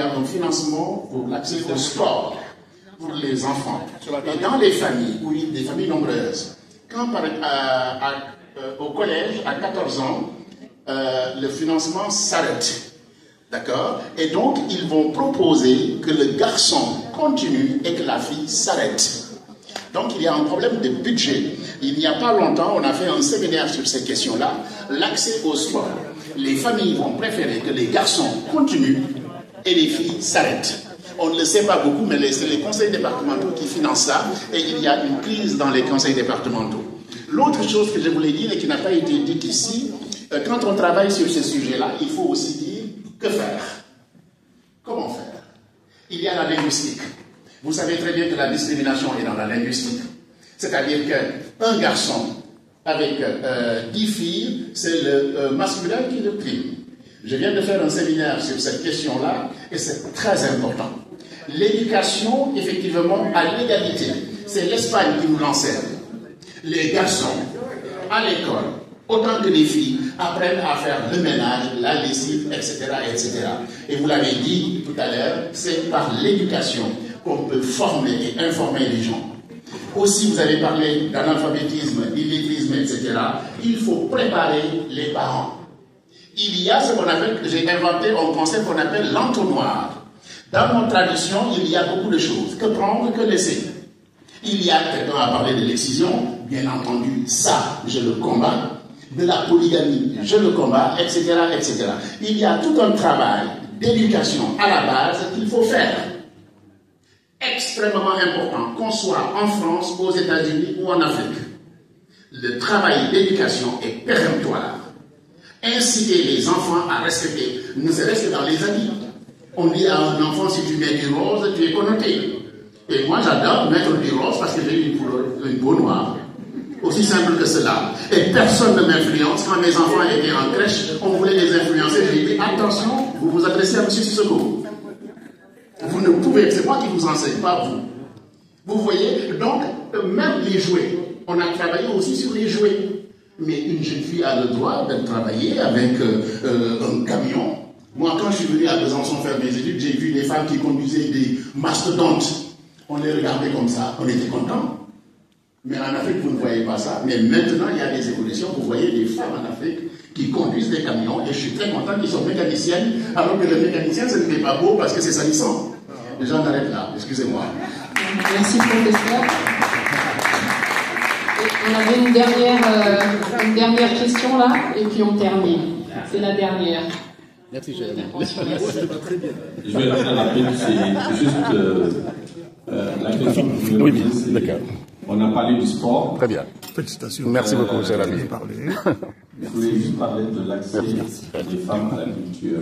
y a un financement pour l'accès au sport pour les enfants. Et dans les familles, oui, des familles nombreuses, quand au collège, à 14 ans, le financement s'arrête. D'accord? Et donc, ils vont proposer que le garçon continue et que la fille s'arrête. Donc, il y a un problème de budget. Il n'y a pas longtemps, on a fait un séminaire sur ces questions-là. L'accès au sport. Les familles vont préférer que les garçons continuent et les filles s'arrêtent. On ne le sait pas beaucoup, mais c'est les conseils départementaux qui financent ça. Et il y a une crise dans les conseils départementaux. L'autre chose que je voulais dire et qui n'a pas été dite ici, quand on travaille sur ce sujet-là, il faut aussi dire que faire. Comment faire? Il y a la linguistique. Vous savez très bien que la discrimination est dans la linguistique. C'est-à-dire qu'un garçon avec 10 filles, c'est le masculin qui le prime. Je viens de faire un séminaire sur cette question-là et c'est très important. L'éducation, effectivement, à l'égalité. C'est l'Espagne qui nous l'enseigne. Les garçons, à l'école, autant que les filles, apprennent à faire le ménage, la lessive, etc., etc. Et vous l'avez dit tout à l'heure, c'est par l'éducation qu'on peut former et informer les gens. Aussi, vous avez parlé d'analphabétisme, d'illettrisme, etc. Il faut préparer les parents. Il y a ce qu'on appelle, j'ai inventé un concept qu'on appelle l'entonnoir. Dans notre tradition, il y a beaucoup de choses. Que prendre, que laisser. Il y a, quelqu'un a parlé de l'excision, bien entendu, ça, je le combats. De la polygamie, je le combats, etc., etc. Il y a tout un travail d'éducation à la base qu'il faut faire. Extrêmement important, qu'on soit en France, aux États-Unis ou en Afrique. Le travail d'éducation est péremptoire. Inciter les enfants à respecter, ne serait-ce que dans les habits. On dit à un enfant, si tu mets du rose, tu es connoté. Et moi, j'adore mettre du rose parce que j'ai une peau noire. Aussi simple que cela. Et personne ne m'influence. Quand mes enfants étaient en crèche, on voulait les influencer. J'ai dit, attention, vous vous adressez à M. Sissoko. Vous ne pouvez, c'est moi qui vous enseigne, pas vous. Vous voyez, donc, même les jouets, on a travaillé aussi sur les jouets. Mais une jeune fille a le droit de travailler avec un camion. Moi, quand je suis venu à Besançon faire mes études, j'ai vu des femmes qui conduisaient des mastodontes. On les regardait comme ça, on était contents. Mais en Afrique, vous ne voyez pas ça. Mais maintenant, il y a des évolutions. Vous voyez des femmes en Afrique qui conduisent des camions. Et je suis très content qu'ils soient mécaniciennes, alors que le mécanicien, ce n'est pas beau parce que c'est salissant. J'en arrête là. Excusez-moi. Merci, professeur. On avait une dernière question là, et puis on termine. C'est la dernière. Merci, cher. Je vais rester rapide. C'est juste la question que je voulais poser. D'accord. On a parlé du sport. Très bien. Félicitations. Merci beaucoup, cher ami. Je voulais juste parler de l'accès des femmes à la culture.